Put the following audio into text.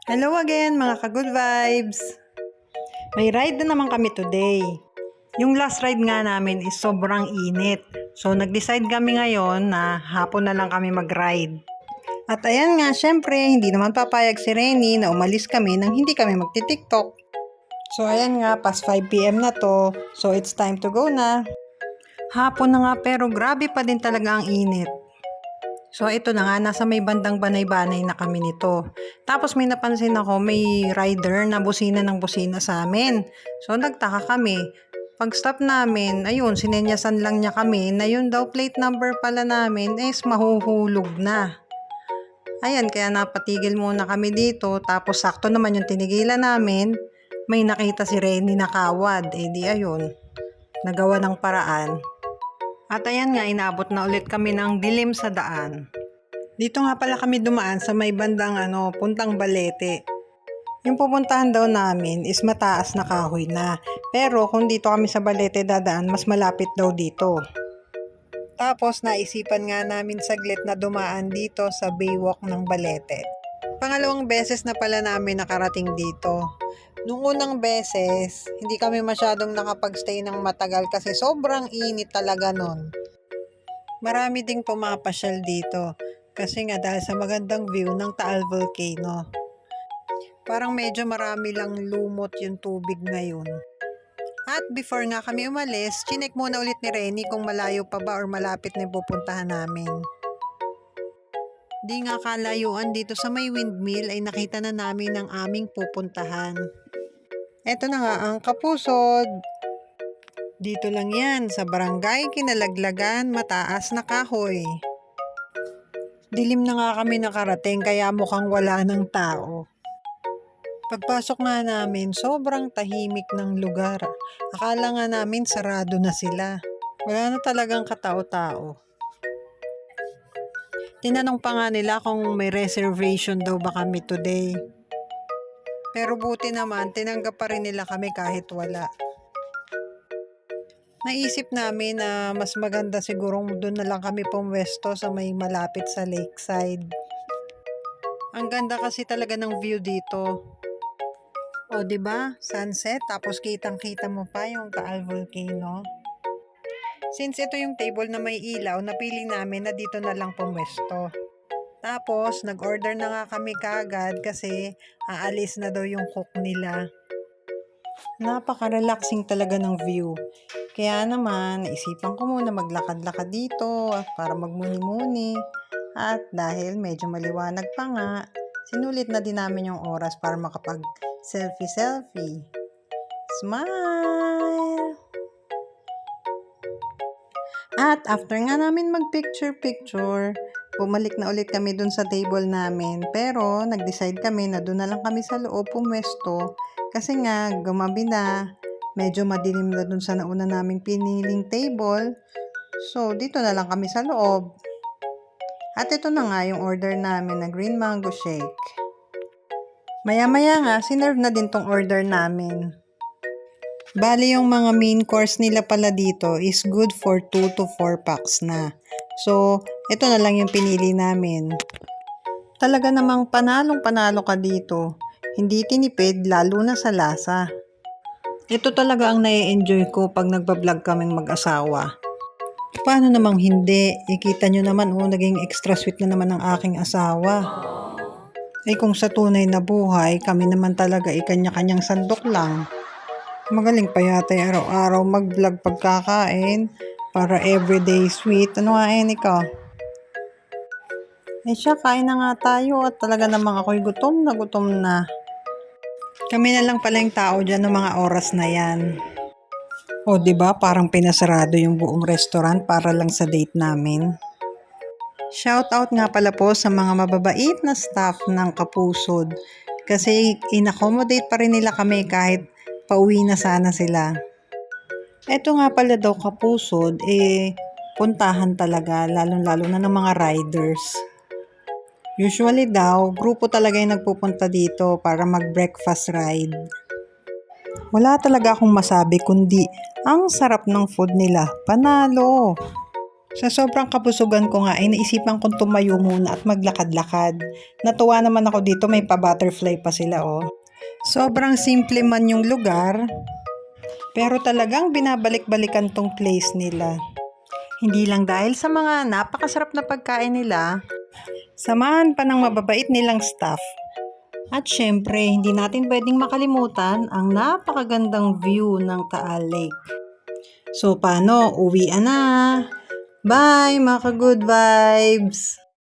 Hello again mga ka-good vibes! May ride na naman kami today. Yung last ride nga namin is sobrang init. So nag-decide kami ngayon na hapon na lang kami mag-ride. At ayan nga, syempre, hindi naman papayag si Renny na umalis kami nang hindi kami magti-TikTok. So ayan nga, past 5 PM na to. So it's time to go na. Hapon na nga pero grabe pa din talaga ang init. So ito na nga, nasa may bandang banay-banay na kami nito. Tapos may napansin ako, may rider na busina ng busina sa amin. So nagtaka kami. Pag stop namin, ayun, sinenyasan lang niya kami na yun daw plate number pala namin is mahuhulog na. Ayan, kaya napatigil muna kami dito. Tapos sakto naman yung tinigilan namin. May nakita si Renny na kawad. Eh di ayun, nagawa ng paraan. At ayan nga, inabot na ulit kami ng dilim sa daan. Dito nga pala kami dumaan sa may bandang puntang Balete. Yung pupuntahan daw namin is mataas na kahoy na. Pero kung dito kami sa Balete dadaan, mas malapit daw dito. Tapos naisipan nga namin saglit na dumaan dito sa Baywalk ng Balete. Pangalawang beses na pala namin nakarating dito. Nung unang beses, hindi kami masyadong nakapagstay ng matagal kasi sobrang init talaga nun. Marami ding pumapasyal dito kasi nga dahil sa magandang view ng Taal Volcano. Parang medyo marami lang lumot yung tubig ngayon. At before nga kami umalis, chinek muna ulit ni Renny kung malayo pa ba or malapit na yung pupuntahan namin. Di nga kalayuan dito sa may windmill ay nakita na namin ang aming pupuntahan. Eto na nga ang Kapusod. Dito lang yan sa barangay Kinalaglagan, Mataas na Kahoy. Dilim na nga kami nakarating kaya mukhang wala ng tao. Pagpasok nga namin, sobrang tahimik ng lugar. Akala nga namin sarado na sila. Wala na talagang katao-tao. Tinanong pa nga nila kung may reservation daw ba kami today. Pero buti naman, tinanggap pa rin nila kami kahit wala. Naisip namin na mas maganda sigurong doon na lang kami pumwesto sa may malapit sa lakeside. Ang ganda kasi talaga ng view dito. O, 'di ba? Sunset, tapos kitang-kita mo pa yung Taal Volcano. Since ito yung table na may ilaw, napili namin na dito na lang pumwesto. Tapos, nag-order na nga kami kagad kasi aalis na daw yung cook nila. Napaka-relaxing talaga ng view. Kaya naman, naisipan ko muna maglakad-lakad dito para magmuni-muni. At dahil medyo maliwanag pa nga, sinulit na din namin yung oras para makapag-selfie-selfie. Smile! At after nga namin mag-picture-picture, bumalik na ulit kami dun sa table namin. Pero nag-decide kami na dun na lang kami sa loob pumwesto kasi nga gumabi na, medyo madilim na dun sa nauna naming piniling table. So dito na lang kami sa loob. At ito na nga yung order namin na green mango shake. Maya-maya nga, sinerve na din tong order namin. Bali yung mga main course nila pala dito is good for 2 to 4 packs na. So, ito na lang yung pinili namin. Talaga namang panalong-panalo ka dito. Hindi tinipid lalo na sa lasa. Ito talaga ang nai-enjoy ko pag nagbablog kaming mag-asawa. Paano namang hindi? Ikita nyo naman naging extra sweet na naman ang aking asawa. Ay kung sa tunay na buhay, kami naman talaga kanya-kanyang sandok lang. Magaling pa yata araw-araw mag-vlog pagkakain para everyday sweet. Ano nga ikaw? Eh siya, kain na nga tayo at talaga namang ako'y gutom na. Kami na lang pala yung tao dyan ng mga oras na yan. O, diba? Parang pinasarado yung buong restaurant para lang sa date namin. Shoutout nga pala po sa mga mababait na staff ng Kapusod kasi in-accommodate pa rin nila kami kahit pauwi na sana sila. Eto nga pala daw Kapusod, puntahan talaga, lalong-lalo na ng mga riders. Usually daw, grupo talaga yung nagpupunta dito para mag-breakfast ride. Wala talaga akong masabi kundi ang sarap ng food nila, panalo. Sa sobrang kabusugan ko nga ay naisipan kong tumayo muna at maglakad-lakad. Natuwa naman ako dito, may pa-butterfly pa sila oh. Sobrang simple man yung lugar, pero talagang binabalik-balikan tong place nila. Hindi lang dahil sa mga napakasarap na pagkain nila, samahan pa ng mababait nilang staff. At syempre, hindi natin pwedeng makalimutan ang napakagandang view ng Taal Lake. So paano? Uwian na! Bye mga ka-good vibes!